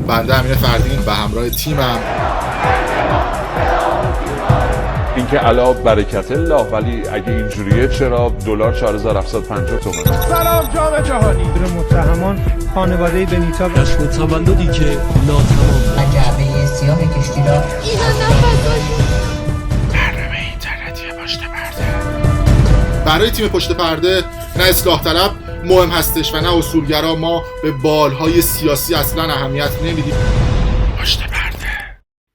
بنده امیر فردین و همراه تیمم اینکه علا برکت الله، ولی اگه اینجوریه چرا دلار 4750 تومان؟ سلام جام جهانی. متهمان خانواده بنیتا کشف تولدی که ناتمام. جعبه سیاه کشتی را برنامه اینترنتی پشت پرده. برای تیم پشت پرده نه اصلاح طلب مهم هستش و نه اصولگرا. ما به بالهای سیاسی اصلا اهمیت نمیدیم. پشت پرده.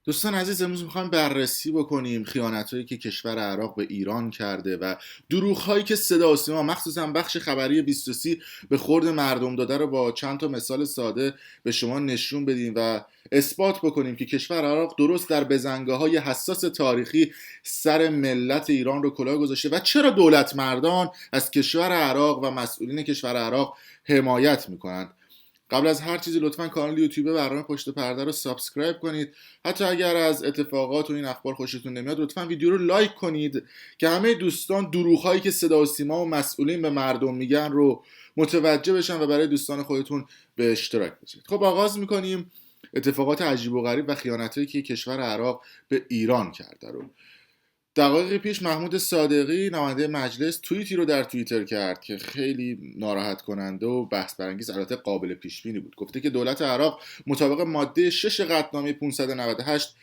دوستان عزیز، امروز میخوایم بررسی بکنیم خیانت‌هایی که کشور عراق به ایران کرده و دروغ‌هایی که صدا و سیما مخصوصا بخش خبری 23 به خورد مردم داده رو با چند تا مثال ساده به شما نشون بدیم و اثبات بکنیم که کشور عراق درست در بزنگاه‌های حساس تاریخی سر ملت ایران رو کلاه گذاشته و چرا دولت مردان از کشور عراق و مسئولین کشور عراق حمایت میکنند. قبل از هر چیزی لطفاً کانال یوتیوب برنامه پشت پرده رو سابسکرایب کنید. حتی اگر از اتفاقات و این اخبار خوشتون نمیاد لطفاً ویدیو رو لایک کنید که همه دوستان دروغ‌هایی که صدا و سیما و مسئولین به مردم میگن رو متوجه بشن و برای دوستان خودتون به اشتراک بذارید. خب آغاز می‌کنیم اتفاقات عجیب و غریب و خیانتایی که کشور عراق به ایران کرده رو. دقایقی پیش محمود صادقی نماینده مجلس توییتی رو در توییتر کرد که خیلی ناراحت کننده و بحث برانگیز، البته قابل پیش بینی بود. گفته که دولت عراق مطابق ماده 6 قطعنامه 598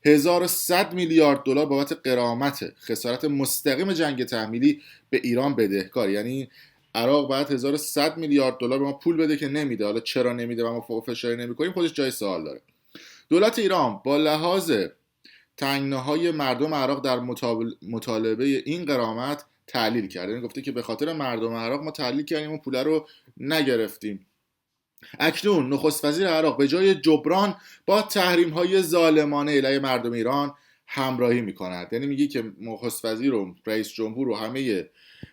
1100 میلیارد دلار بابت غرامت خسارت مستقیم جنگ تحمیلی به ایران بدهکار. یعنی عراق باید 1100 میلیارد دلار به ما پول بده که نمیده. حالا چرا نمیده و ما فشاری نمی‌کنیم خودش جای سوال داره. دولت ایران با لحاظ تنگناهای مردم عراق در مطالبه این غرامت تعلیل کرده. این گفته که به خاطر مردم عراق ما تعلیل کردیم و پول رو نگرفتیم. اکنون نخست وزیر عراق به جای جبران با تحریم‌های ظالمانه علیه مردم ایران همراهی می‌کند. یعنی میگه که نخست وزیر و رئیس جمهور و همه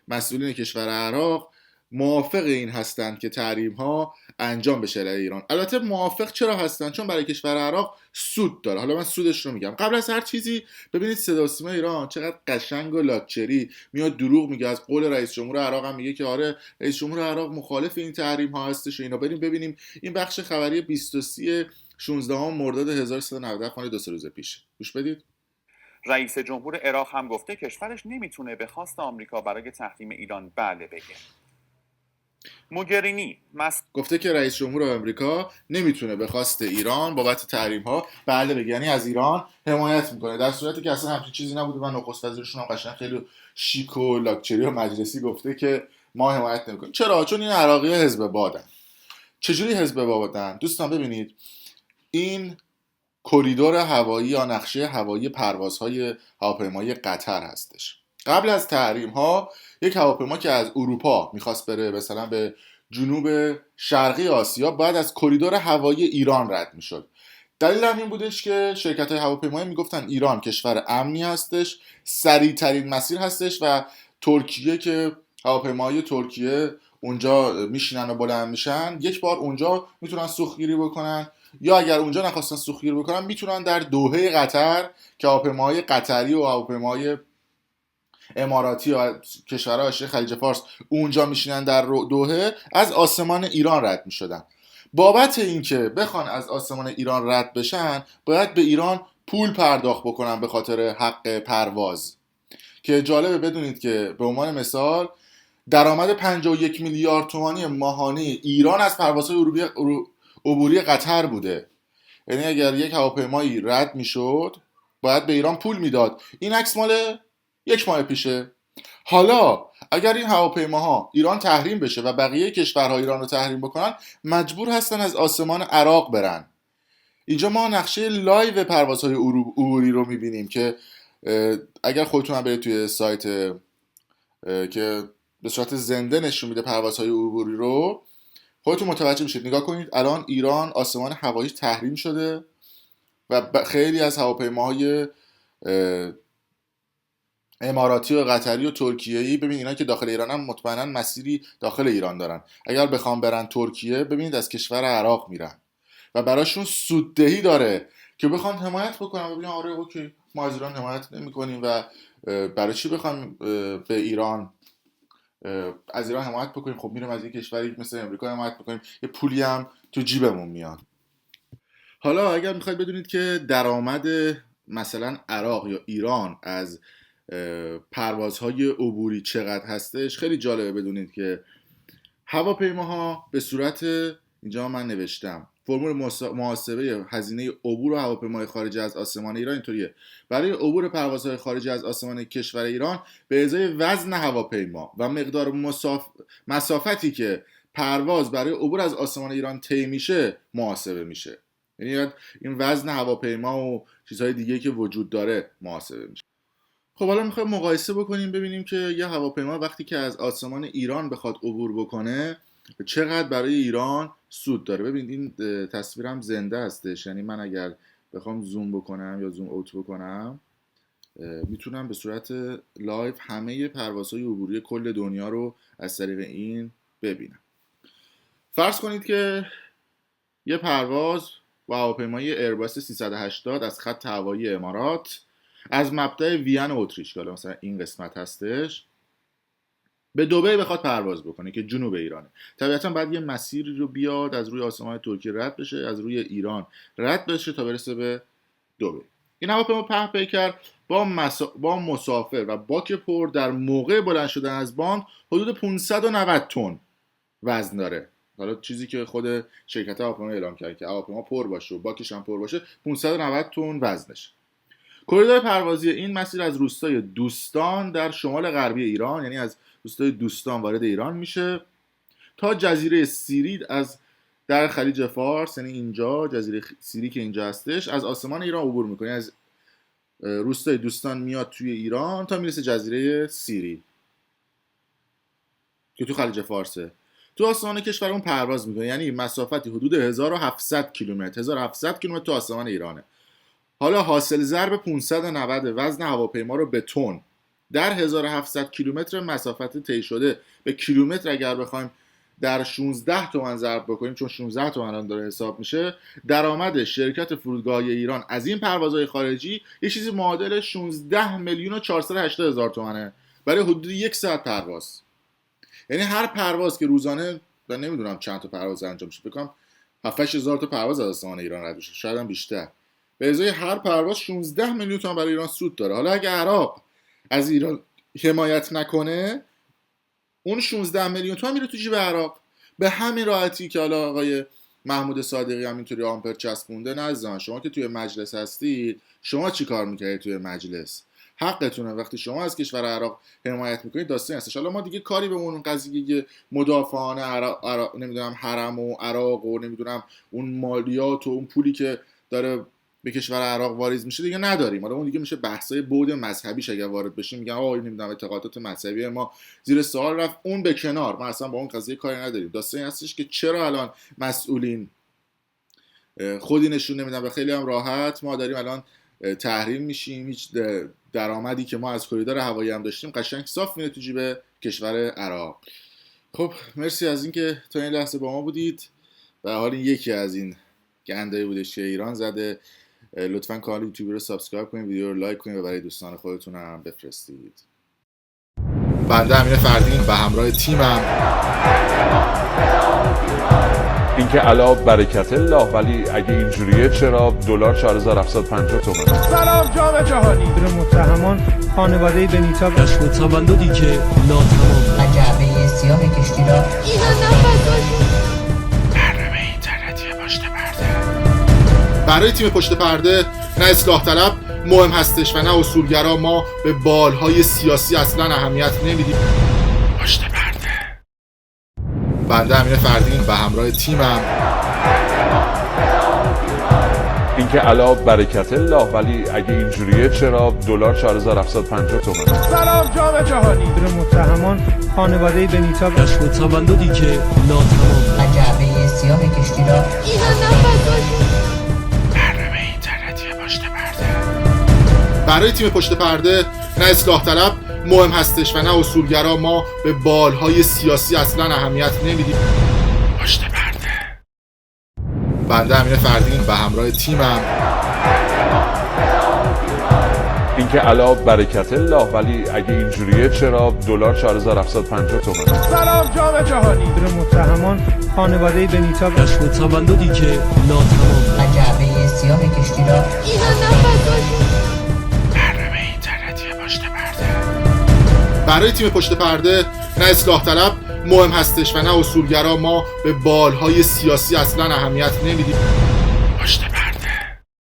مسئولین کشور عراق موافق این هستند که تحریم ها انجام بشه علیه ایران. البته موافق چرا هستند؟ چون برای کشور عراق سود داره. حالا من سودش رو میگم. قبل از هر چیزی ببینید صدا و سیما ایران چقدر قشنگ و لاکچری میاد دروغ میگه. از قول رئیس جمهور عراق هم میگه که آره رئیس جمهور عراق مخالف این تحریم ها هستش و اینا. بریم ببینیم این بخش خبری 23 16 مرداد 1390 خانه 2 روز پیش. گوش بدید. رئیس جمهور عراق هم گفته کشورش نمیتونه به خواست آمریکا برای تحریم ایران بله بگه. موگرینی گفته که رئیس جمهور آمریکا نمیتونه به خواست ایران بابت تحریم ها بله بگه، یعنی از ایران حمایت میکنه، در صورتی که اصلا همچین چیزی نبوده. و نخست وزیرشون هم قشنگ خیلی شیک و لاکچری و مجلسی گفته که ما حمایت نمیکنیم. چرا؟ چون این عراقی حزب بادن. چجوری حزب بادن؟ دوستان ببینید این کریدور هوایی یا نقشه هوایی پروازهای هواپیمایی قطر هستش. قبل از تحریم ها یک هواپیما که از اروپا میخواست بره مثلا به جنوب شرقی آسیا باید از کریدور هوایی ایران رد میشد. دلیل هم این بودش که شرکت های هواپیمایی میگفتن ایران کشور امنی هستش، سریع ترین مسیر هستش و ترکیه که هواپیمای ترکیه اونجا میشینن و بلند میشن یک بار اونجا میتونن سوختگیری بکنن، یا اگر اونجا نخواستن سوختگیری بکنن میتونن در دوحه قطر که هواپیماهای قطری و هواپیماهای اماراتی و کشورهای حاشیه خلیج فارس اونجا میشینن در دوحه از آسمان ایران رد میشدن. بابت اینکه بخوان از آسمان ایران رد بشن باید به ایران پول پرداخت بکنن به خاطر حق پرواز. که جالبه بدونید که به عنوان مثال درآمد 51 میلیارد تومانی ماهانه ایران از پروازهای عبوری قطر بوده. یعنی اگر یک هواپیمایی رد میشد باید به ایران پول میداد. این عکس مال 1 ماه پیشه. حالا اگر این هواپیماها ایران تحریم بشه و بقیه کشورها ایران رو تحریم بکنن مجبور هستن از آسمان عراق برن. اینجا ما نقشه لایو پروازهای عبوری رو میبینیم که اگر خودتون هم برید توی سایت که به صورت زنده نشون میده پروازهای عبوری رو خودتون متوجه میشید. نگاه کنید الان ایران آسمان هواییش تحریم شده و خیلی از هواپیماهای اماراتی و قطری و ترکیه‌ای ببینید اینا که داخل ایران هم مطمئنا مسیری داخل ایران دارن. اگر بخوام برن ترکیه ببینید از کشور عراق میرن و براشون سوددهی داره که بخوان حمایت بکنن و بگن آره اوکی ما از ایران حمایت نمی‌کنیم و برای چی بخوام به ایران از ایران حمایت بکنیم؟ خب میریم از یک کشوری مثل امریکا حمایت بکنیم، یه پولی هم تو جیبمون میاد. حالا اگر میخواید بدونید که درآمد مثلا عراق یا ایران از پروازهای عبوری چقدر هستش، خیلی جالبه بدونید که هواپیماها به صورت، اینجا من نوشتم فرمول محاسبه هزینه عبور و هواپیمای خارج از آسمان ایران اینطوریه: برای عبور پروازهای خارج از آسمان کشور ایران به ازای وزن هواپیما و مقدار مسافتی که پرواز برای عبور از آسمان ایران طی میشه محاسبه میشه. یعنی این وزن هواپیما و چیزهای دیگه که وجود داره محاسبه میشه. خب حالا میخوایم مقایسه بکنیم ببینیم که یه هواپیما وقتی که از آسمان ایران بخواد عبور بکنه چقدر برای ایران سود داره. ببینید این تصویرم زنده هستش، یعنی من اگر بخوام زوم بکنم یا زوم اوت بکنم میتونم به صورت لایو همه پروازهای عبوری کل دنیا رو از طریق این ببینم. فرض کنید که یه پرواز با هواپیمای ایرباس 380 از خط هوایی امارات از مبدأ وین اتریش، که مثلا این قسمت هستش، به دبی بخواد پرواز بکنه که جنوب ایرانه. طبیعتا بعد یه مسیری رو بیاد از روی آسمان ترکیه رد بشه، از روی ایران رد بشه تا برسه به دبی. این هواپیما پهن پیکر با مسافر و باک پر در موقع بلند شدن از باند حدود 590 تن وزن داره. حالا چیزی که خود شرکت هواپیما اعلام کرد که هواپیما پر باشه و باکش هم پر باشه 590 تن وزنش. کریدور پروازی این مسیر از روستای دوستان در شمال غربی ایران، یعنی از روستای دوستان وارد ایران میشه تا جزیره سیری در خلیج فارس، یعنی اینجا جزیره سیری که اینجا هستش، از آسمان ایران عبور میکنه. از روستای دوستان میاد توی ایران تا میرسه جزیره سیری که تو خلیج فارسه. تو آسمان کشورمون پرواز میکنه، یعنی مسافتی حدود 1700 کیلومتر 1700 کیلومتر تو آسمان ایرانه. حالا حاصل ضرب 590 وزن هواپیما رو به تن در 1700 کیلومتر مسافت طی شده به کیلومتر اگر بخوایم در 16 تومن ضرب بکنیم، چون 16 تومن الان داره حساب میشه، درآمد شرکت فرودگاهی ایران از این پروازهای خارجی یه چیزی معادل 16,480,000 تومنه برای حدود یک ساعت پرواز. یعنی هر پرواز که روزانه، من نمیدونم چند تا پرواز انجام میشه، بکنم 7-8 هزار تا پرواز از آسمان ایران رد میشه، شاید هم بیشتر. به ازای هر پرواز 16 میلیون تومان برای ایران سود داره. حالا اگه عراق از ایران حمایت نکنه، اون 16 میلیون تومان میره تو جیب عراق. به همین راحتی که حالا آقای محمود صادقی هم اینطوری آمپر چسبونده. نه شما که توی مجلس هستید، شما چی کار میکردید توی مجلس؟ حقتونه. وقتی شما از کشور عراق حمایت میکنید داستانی هستش. حالا ما دیگه کاری به اون قضیه مدافعان عراق نمیدونم حرم و عراق و نمیدونم اون مالیات و اون پولی که داره به کشور عراق واریز میشه دیگه نداریم. حالا اون دیگه میشه بحثای بعد مذهبیش اگر وارد بشیم، میگن آقا نمیدونم اعتقادات مذهبی ما زیر سوال رفت، اون به کنار، ما اصلا با اون قضیه کاری نداریم. داستانی هستش که چرا الان مسئولین خودی نشون نمیدن و خیلی هم راحت ما داریم الان تحریم میشیم، هیچ درآمدی که ما از کریدور هوایی هم داشتیم قشنگ صاف میره تو جیب کشور عراق. خب مرسی از اینکه تا این لحظه با ما بودید و حالا یکی از این گندایی بودش که ایران زده. لطفاً کانال یوتیوب رو سابسکرایب کنید، ویدیو رو لایک کنید و برای دوستان خودتون هم بفرستید. بنده امین فردین و همراه تیمم اینکه علا برکت الله، ولی اگه اینجوریه چرا دلار 4750 تومن؟ سلام جام جهانی. متهمان خانواده بنیتا کشف تولدی که ناتمام و جعبه سیاه کشتی را برنامه اینترنتی پشت پرده. برای تیم پشت پرده نه اصلاح طلب مهم هستش و نه اصولگرا. ما به بالهای سیاسی اصلا اهمیت نمیدیم. پشت پرده. بنده امین فردین و همراه تیمم اینکه علا برکت الله، ولی اگه اینجوریه چرا دلار 4750 تومن؟ سلام جام جهانی. متهمان خانواده بنیتا کشف تولدی که ناتمام و جعبه سیاه کشتی را برنامه اینترنتی پشت پرده. برای تیم پشت پرده نه اصلاح طلب مهم هستش و نه اصولگرا. ما به بالهای سیاسی اصلا اهمیت نمیدیم. پشت پرده. بنده امین فردین و همراه تیمم اینکه علا برکت الله، ولی اگه اینجوریه چرا دلار 4750 تومن؟ سلام جام جهانی. متهمان خانواده بنیتا کشف تولدی که ناتمام و جعبه کشتی را برنامه اینترنتی پشت پرده. برای تیم پشت پرده نه اصلاح طلب مهم هستش و نه اصولگرا، ما به بالهای سیاسی اصلا اهمیت نمیدیم.